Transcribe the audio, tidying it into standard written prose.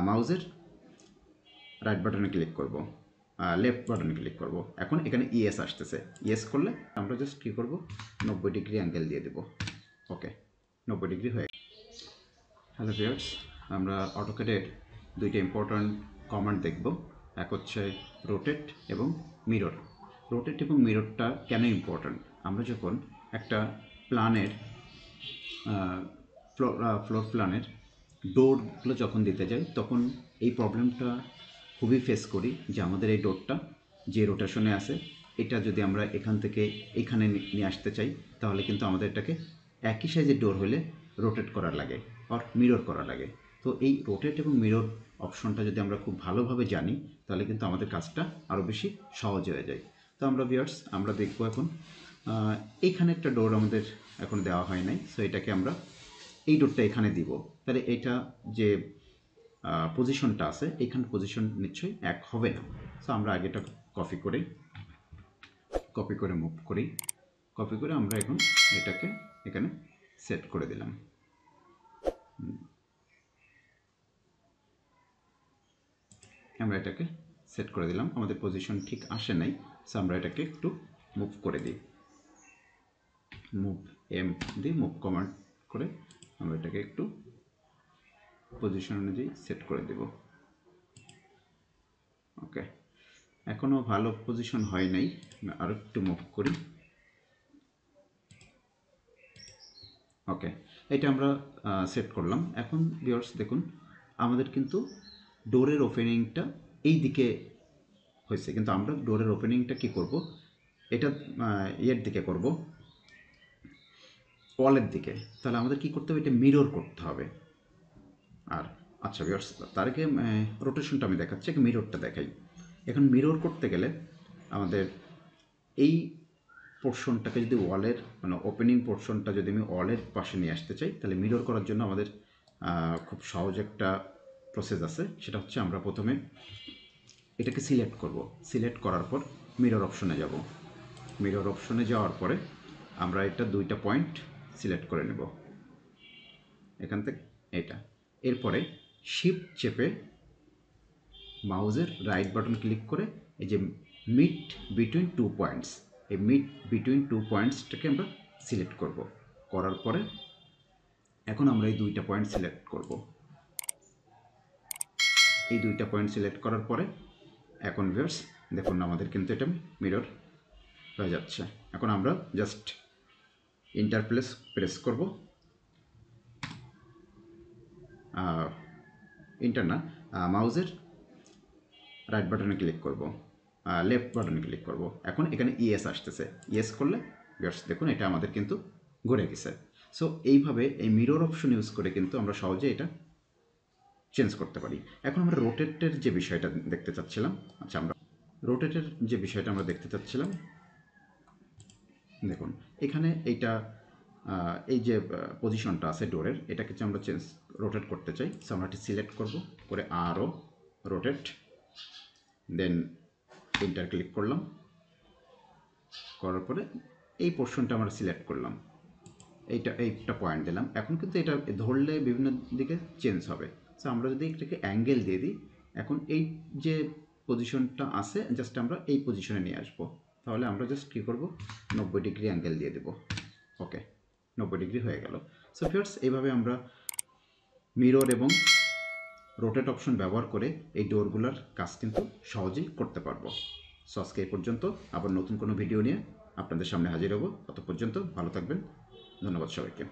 মাউসের রাইট বাটনে ক্লিক করব, লেফট বাটনে ক্লিক করব। এখন এখানে ইএস আসতেছে, ইএস করলে আমরা জাস্ট কী করব, 90 ডিগ্রি অ্যাঙ্গেল দিয়ে দেব। ওকে, 90 ডিগ্রি হয়ে। হ্যালো ভিউয়ার্স, আমরা অটোক্যাডের দুইটা ইম্পর্ট্যান্ট কমান্ড দেখব। এক হচ্ছে রোটেট এবং মিরর। রোটেট এবং মিররটা কেন ইম্পর্ট্যান্ট? আমরা যখন একটা প্ল্যানের ফ্লোর প্ল্যানের ডোরগুলো যখন দিতে যাই, তখন এই প্রবলেমটা খুবই ফেস করি যে আমাদের এই ডোরটা যে রোটেশনে আছে, এটা যদি আমরা এখান থেকে এখানে নিয়ে আসতে চাই, তাহলে কিন্তু আমাদের এটাকে একই সাইজের ডোর হলে রোটেট করা লাগে আর মিরর করা লাগে। তো এই রোটেট এবং মিরর অপশনটা যদি আমরা খুব ভালোভাবে জানি, তাহলে কিন্তু আমাদের কাজটা আরও বেশি সহজ হয়ে যায়। তো আমরা ভিউয়ার্স, আমরা দেখব এখন এইখানে একটা ডোর আমাদের এখন দেওয়া হয় নাই, সো এটাকে আমরা এই ডোরটা এখানে দিব। তাহলে এটা যে পজিশনটা আছে, এখানে পজিশন নিশ্চয়ই এক হবে না। সো আমরা আগে এটা কপি করে মুভ করি, কপি করে আমরা এখন এটাকে এখানে সেট করে দিলাম। আমরা এটাকে সেট করে দিলাম, আমাদের পজিশন ঠিক আসে নাই, সো আমরা এটাকে একটু মুভ করে দিই। মুভ এম দিয়ে মুভ কমান্ড করে আমরা এটাকে একটু পজিশন অনুযায়ী সেট করে দেব। ওকে, এখনও ভালো পজিশন হয় নাই, আরও একটু মুভ করি। ওকে, এটা আমরা সেট করলাম। এখন ভিউয়ার্স দেখুন, আমাদের কিন্তু ডোরের ওপেনিংটা এই দিকে হয়েছে, কিন্তু আমরা ডোরের ওপেনিংটা কি করব, এটা এর দিকে করব, ওয়ালের দিকে। তাহলে আমাদের কি করতে হবে, এটা মিরর করতে হবে। আর আচ্ছা ভিউয়ার্স, তার আগে রোটেশনটা আমি দেখাচ্ছি, মিররটা দেখাই। এখন মিরর করতে গেলে আমাদের এই পোর্শনটাকে যদি ওয়ালের মানে ওপেনিং পোর্শনটা যদি আমি ওয়ালের পাশে নিয়ে আসতে চাই, তাহলে মিরর করার জন্য আমাদের খুব সহজ একটা প্রসেস আছে। সেটা হচ্ছে আমরা প্রথমে এটাকে সিলেক্ট করব, সিলেক্ট করার পর মিরর অপশনে যাব। মিরর অপশনে যাওয়ার পরে আমরা এটা দুইটা পয়েন্ট সিলেক্ট করে নেব এখান থেকে এটা। এরপরে শিফট চেপে মাউসের রাইট বাটন ক্লিক করে এই যে মিড বিটুইন টু পয়েন্টস, এই মিড বিটুইন টু পয়েন্টসটাকে আমরা সিলেক্ট করব। করার পরে এখন আমরা এই দুইটা পয়েন্ট সিলেক্ট করব। এই দুইটা পয়েন্ট সিলেক্ট করার পরে এখন ভিউয়ার্স দেখুন, আমাদের কিন্তু এটা মিরর হয়ে যাচ্ছে। এখন আমরা জাস্ট এন্টার প্রেস করব, এন্টার না, মাউসের রাইট বাটনে ক্লিক করব, লেফট বাটনে ক্লিক করব। এখন এখানে ইএস আসতেছে, ইএস করলে ভিউয়ার্স দেখুন এটা আমাদের কিন্তু ঘুরে গেছে। সো এইভাবে এই মিরর অপশন ইউজ করে কিন্তু আমরা সহজে এটা চেঞ্জ করতে পারি। এখন আমরা রোটেটের যে বিষয়টা দেখতে চাচ্ছিলাম, আচ্ছা আমরা রোটেটের যে বিষয়টা আমরা দেখতে চাচ্ছিলাম, দেখুন এখানে এইটা এই যে পজিশনটা আছে ডোরের, এটাকে যে আমরা রোটেট করতে চাই, সো আমরা এটি সিলেক্ট করব, করে আরও রোটেট, দেন এন্টার ক্লিক করলাম, করার পরে এই পোর্শনটা আমরা সিলেক্ট করলাম, এইটা পয়েন্ট দিলাম। এখন কিন্তু এটা ধরলে বিভিন্ন দিকে চেঞ্জ হবে। সো আমরা যদি এটাকে অ্যাঙ্গেল দিয়ে দিই, এখন এই যে পজিশনটা আছে জাস্ট আমরা এই পজিশনে নিয়ে আসবো। তাহলে আমরা জাস্ট কী করবো, 90 ডিগ্রি অ্যাঙ্গেল দিয়ে দেবো। ওকে, 90 ডিগ্রি হয়ে গেল। সো ভিউয়ার্স, এইভাবে আমরা মিরর এবং রোটেট অপশন ব্যবহার করে এই ডোরগুলোর কাজ কিন্তু সহজেই করতে পারবো। সো আজকে এই পর্যন্ত, আবার নতুন কোনো ভিডিও নিয়ে আপনাদের সামনে হাজির হব। তত পর্যন্ত ভালো থাকবেন, ধন্যবাদ সবাইকে।